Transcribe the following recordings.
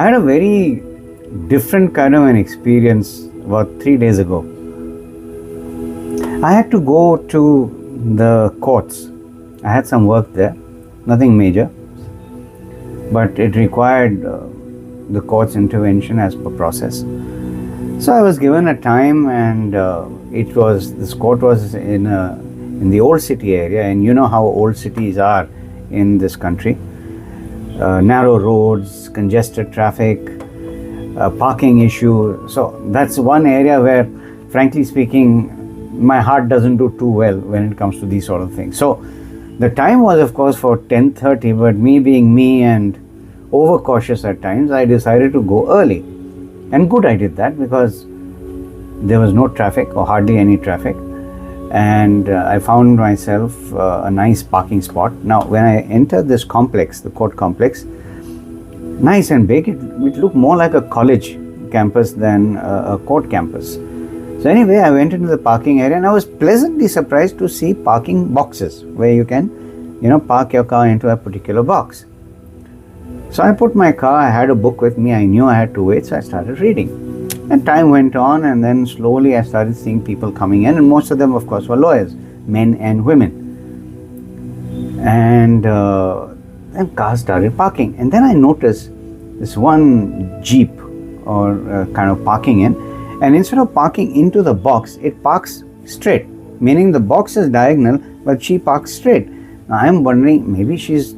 I had a very different kind of an experience about 3 days ago. I had to go to the courts. I had some work there, nothing major, but it required the court's intervention as per process. So I was given a time, and this court was in the old city area, and you know how old cities are in this country. Narrow roads, congested traffic, parking issue. So that's one area where, frankly speaking, my heart doesn't do too well when it comes to these sort of things. So the time was, of course, for 10:30, but me being me and overcautious at times, I decided to go early. And good I did that, because there was no traffic or hardly any traffic. And I found myself a nice parking spot. Now, when I entered this complex, the court complex, nice and big, it looked more like a college campus than a court campus. So anyway, I went into the parking area, and I was pleasantly surprised to see parking boxes where you can, park your car into a particular box. So I put my car, I had a book with me, I knew I had to wait, so I started reading. And time went on, and then slowly I started seeing people coming in, and most of them, of course, were lawyers, men and women. And then cars started parking. And then I noticed this one Jeep or kind of parking in, and instead of parking into the box, it parks straight, meaning the box is diagonal, but she parks straight. Now I'm wondering, maybe she's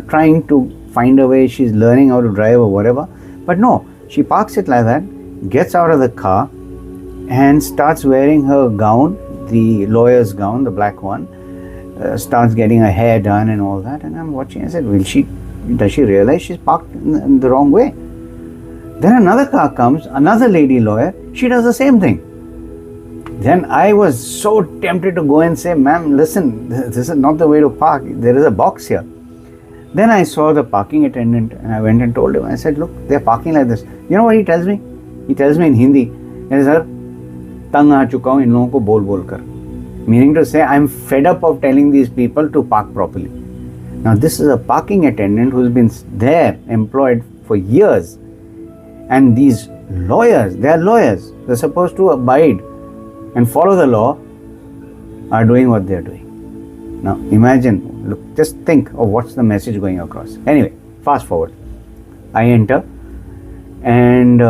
trying to find a way, she's learning how to drive or whatever, but no, she parks it like that, gets out of the car and starts wearing her gown, the lawyer's gown, the black one, starts getting her hair done and all that. And I'm watching, I said, does she realize she's parked in the wrong way? Then another car comes, another lady lawyer, she does the same thing. Then I was so tempted to go and say, ma'am, listen, this is not the way to park, there is a box here. Then I saw the parking attendant, and I went and told him, I said, look, they're parking like this. You know what he tells me? He tells me in Hindi, sir, tang aa chuka hu in logon ko bol kar. Meaning to say, I'm fed up of telling these people to park properly. Now this is a parking attendant who's been there, employed for years. And these lawyers, they are lawyers. They're supposed to abide and follow the law, are doing what they're doing. Now imagine, look, just think of what's the message going across. Anyway, fast forward. I enter, and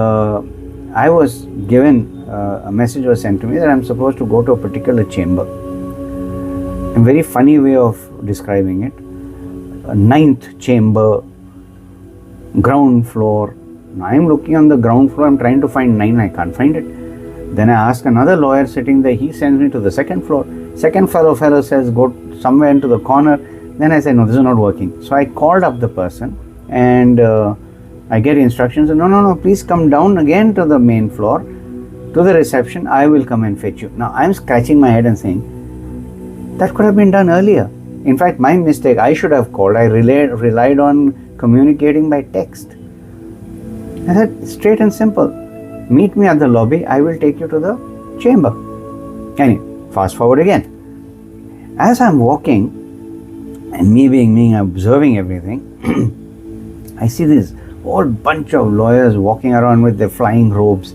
I was given, a message was sent to me that I'm supposed to go to a particular chamber. A very funny way of describing it. A 9th chamber, ground floor. Now I'm looking on the ground floor, I'm trying to find 9, I can't find it. Then I ask another lawyer sitting there, he sends me to the 2nd floor. Second fellow says, go somewhere into the corner. Then I say, no, this is not working. So I called up the person, and I get instructions, no, please come down again to the main floor, to the reception, I will come and fetch you. Now I'm scratching my head and saying, that could have been done earlier. In fact, my mistake, I should have called. I relied on communicating by text. I said, straight and simple, meet me at the lobby, I will take you to the chamber. Anyway, fast forward again. As I'm walking, and me being me, observing everything, I see this whole bunch of lawyers walking around with their flying robes.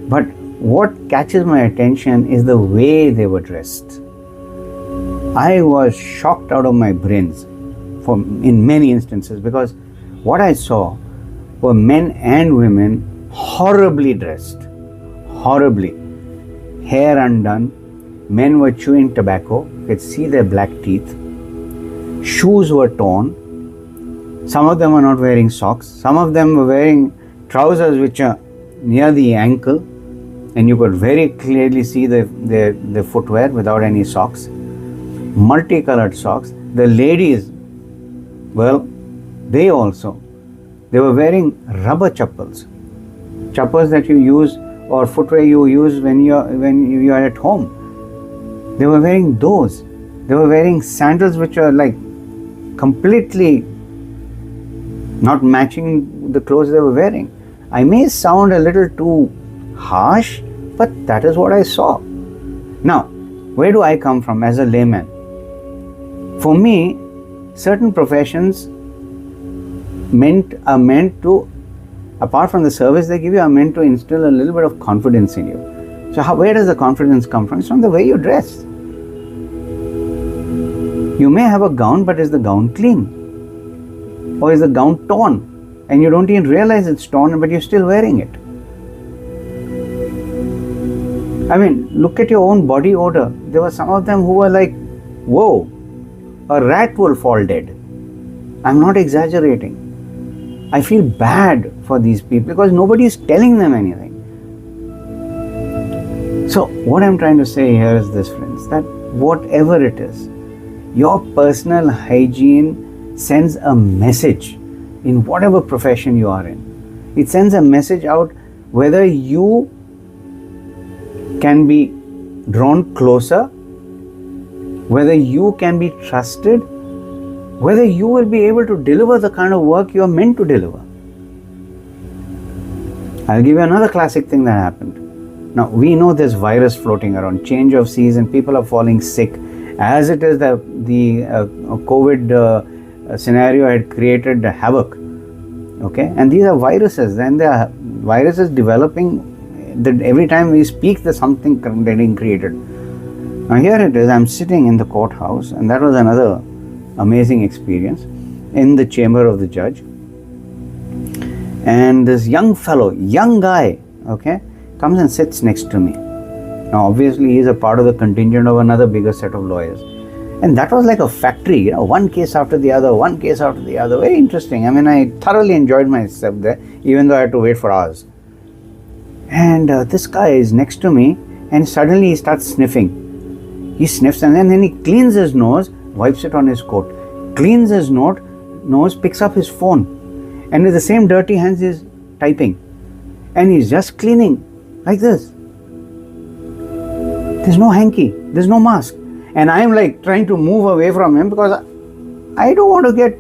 But what catches my attention is the way they were dressed. I was shocked out of my brains in many instances, because what I saw were men and women horribly dressed, horribly. Hair undone, men were chewing tobacco, you could see their black teeth. Shoes were torn. Some of them were not wearing socks. Some of them were wearing trousers which are near the ankle, and you could very clearly see the footwear without any socks. Multicolored socks. The ladies, well, they were wearing rubber chappals that you use, or footwear you use when you are at home. They were wearing those. They were wearing sandals which are like completely not matching the clothes they were wearing. I may sound a little too harsh, but that is what I saw. Now, where do I come from as a layman? For me, certain professions are meant to apart from the service they give you, are meant to instill a little bit of confidence in you. So where does the confidence come from? It's from the way you dress. You may have a gown, but is the gown clean? Or is the gown torn? And you don't even realize it's torn, but you're still wearing it. I mean, look at your own body odor. There were some of them who were like, whoa, a rat will fall dead. I'm not exaggerating. I feel bad for these people because nobody is telling them anything. So what I'm trying to say here is this, friends, that whatever it is, your personal hygiene sends a message in whatever profession you are in. It sends a message out whether you can be drawn closer, whether you can be trusted, whether you will be able to deliver the kind of work you are meant to deliver. I'll give you another classic thing that happened. Now, we know there's virus floating around, change of season, people are falling sick. As it is, the COVID scenario had created havoc. Okay, and these are viruses, and there are viruses developing. That every time we speak, there's something getting created. Now here it is, I'm sitting in the courthouse, and that was another amazing experience in the chamber of the judge. And this young fellow, young guy, okay, comes and sits next to me. Now obviously he is a part of the contingent of another bigger set of lawyers. And that was like a factory, one case after the other, one case after the other. Very interesting. I mean, I thoroughly enjoyed myself there, even though I had to wait for hours. And this guy is next to me, and suddenly he starts sniffing. He sniffs, and then he cleans his nose, wipes it on his coat, cleans his nose, picks up his phone, and with the same dirty hands he's typing. And he's just cleaning like this. There's no hanky, there's no mask. And I'm like trying to move away from him because I don't want to get,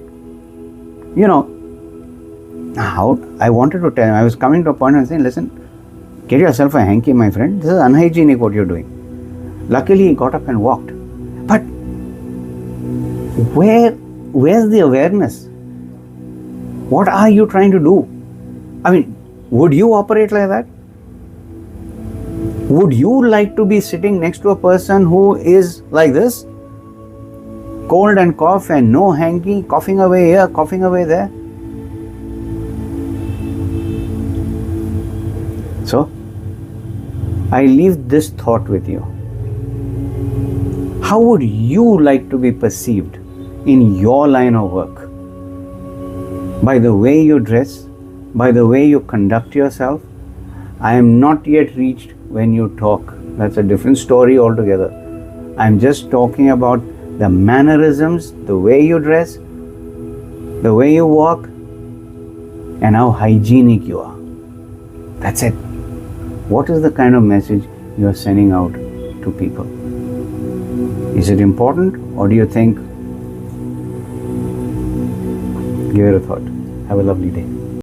how I wanted to tell him. I was coming to a point and saying, listen, get yourself a hanky, my friend. This is unhygienic what you're doing. Luckily, he got up and walked. But where's the awareness? What are you trying to do? I mean, would you operate like that? Would you like to be sitting next to a person who is like this? Cold and cough and no hanky, coughing away here, coughing away there. So, I leave this thought with you. How would you like to be perceived in your line of work? By the way you dress, by the way you conduct yourself? I am not yet reached when you talk. That's a different story altogether. I'm just talking about the mannerisms, the way you dress, the way you walk, and how hygienic you are. That's it. What is the kind of message you are sending out to people? Is it important, or do you think? Give it a thought. Have a lovely day.